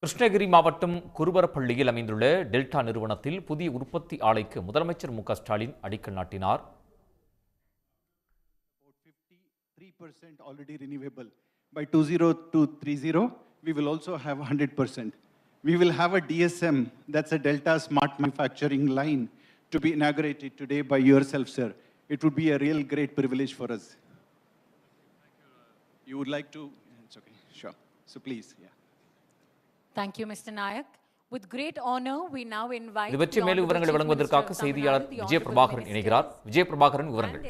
கிருஷ்ணகிரி மாவட்டம் குருபரப்பள்ளியில் அமைந்துள்ள டெல்டா நிறுவனத்தில் புதிய உற்பத்தி ஆலைக்கு முதலமைச்சர் மு க ஸ்டாலின் அடிக்கல் நாட்டினார். 53% already renewable. By 2030, we will also have 100%. We will have a DSM, that's a Delta Smart Manufacturing line, to be inaugurated today by yourself, sir. It would be a real great privilege for us. You would like to? It's okay, sure. So please, yeah. Thank you, Mr. Nayak. With great honor, we now invite இது பற்றி மேலும் விவரங்களை வழங்குவதற்காக செய்தியாளர் விஜய் பிரபாகரன் இணைகிறார். விஜய் பிரபாகரன், விவரங்கள்.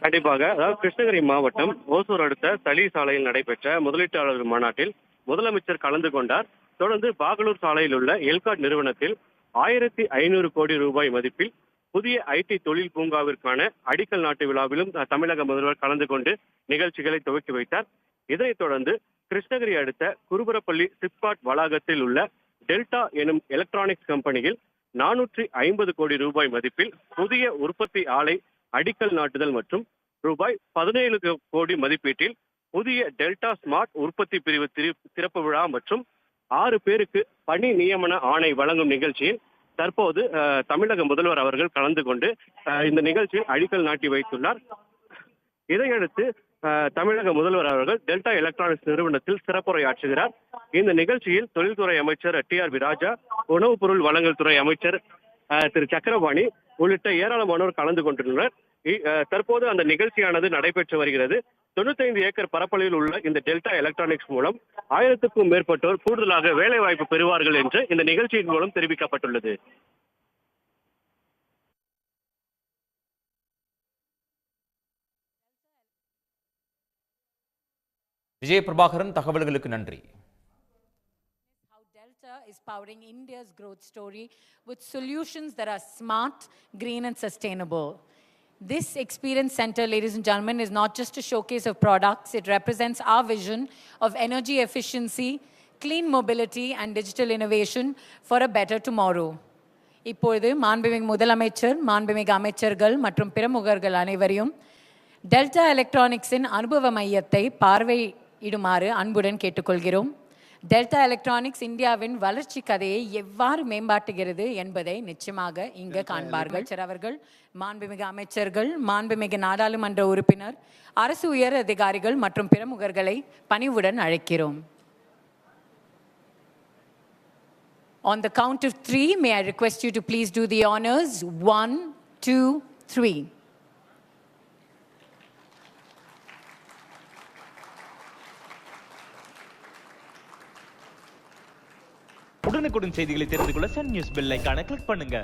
கண்டிப்பாக, அதாவது கிருஷ்ணகிரி மாவட்டம் ஓசூர் அடுத்த தளி சாலையில் நடைபெற்ற முதலீட்டாளர்கள் மாநாட்டில் முதலமைச்சர் கலந்து கொண்டார். தொடர்ந்து பாகலூர் சாலையில் உள்ள எல்காட் நிறுவனத்தில் 1500 கோடி ரூபாய் மதிப்பில் புதிய ஐடி தொழில் பூங்காவிற்கான அடிக்கல் நாட்டு விழாவிலும் தமிழக முதல்வர் கலந்து கொண்டு நிகழ்ச்சிகளை துவக்கி வைத்தார். இதனைத் தொடர்ந்து கிருஷ்ணகிரி அடுத்த குருபரப்பள்ளி சிப்காட் வளாகத்தில் உள்ள டெல்டா எனும் எலக்ட்ரானிக்ஸ் கம்பெனியில் 450 கோடி ரூபாய் மதிப்பில் புதிய உற்பத்தி ஆலை அடிக்கல் நாட்டுதல் மற்றும் ரூபாய் 17 கோடி மதிப்பீட்டில் புதிய டெல்டா ஸ்மார்ட் உற்பத்தி பிரிவு திறப்பு விழா மற்றும் 6 பேருக்கு பணி நியமன ஆணை வழங்கும் நிகழ்ச்சியில் தற்போது தமிழக முதல்வர் அவர்கள் கலந்து கொண்டு இந்த நிகழ்ச்சியில் அடிக்கல் நாட்டி வைத்துள்ளார். இதையடுத்து தமிழக முதல்வர் அவர்கள் டெல்டா எலக்ட்ரானிக்ஸ் நிறுவனத்தில் சிறப்புரையாற்றுகிறார். இந்த நிகழ்ச்சியில் தொழில்துறை அமைச்சர் டி.ஆர். ராஜா, உணவுப் பொருள் வழங்கல் துறை அமைச்சர் திரு சக்கரபாணி உள்ளிட்ட ஏராளமானோர் கலந்து கொண்டுள்ளனர். தற்போது அந்த நிகழ்ச்சியானது நடைபெற்று வருகிறது. 95 ஏக்கர் பரப்பளவில் உள்ள இந்த டெல்டா எலக்ட்ரானிக்ஸ் மூலம் 1000க்கும் மேற்பட்டோர் கூடுதலாக வேலை வாய்ப்பு பெறுவார்கள் என்று இந்த நிகழ்ச்சியின் மூலம் தெரிவிக்கப்பட்டுள்ளது. விஜய் பிரபாகரன், தகவல்களுக்கு நன்றி. How Delta is powering India's growth story with solutions that are smart, green and sustainable. This experience center, ladies and gentlemen, is not just a showcase of products. It represents our vision of energy efficiency, clean mobility and digital innovation for a better tomorrow. இப்பொழுது மாண்புமிகு முதலமைச்சர், மாண்புமிகு அமைச்சர்கள் மற்றும் பிரமுகர்கள் அனைவரையும் delta எலக்ட்ரானிக்ஸின் அனுபவ மையத்தை பார்வையிடுமாறு அன்புடன் கேட்டுக்கொள்கிறோம். டெல்டா எலக்ட்ரானிக்ஸ் இந்தியாவின் வளர்ச்சி கதையை எவ்வாறு மேம்பாட்டுகிறது என்பதை நிச்சயமாக இங்கு காண்பார்கள். அவர்கள் மாண்புமிகு அமைச்சர்கள், மாண்புமிகு நாடாளுமன்ற உறுப்பினர், அரசு உயர் அதிகாரிகள் மற்றும் பிரமுகர்களை பணிவுடன் அழைக்கிறோம். On the count of 3, may I request you to please do the honors. 1, 2, 3. உடனுக்குடன் செய்திகளை தெரிந்து கொள்ள சன் நியூஸ் பெல் ஐகானை கிளிக் பண்ணுங்க.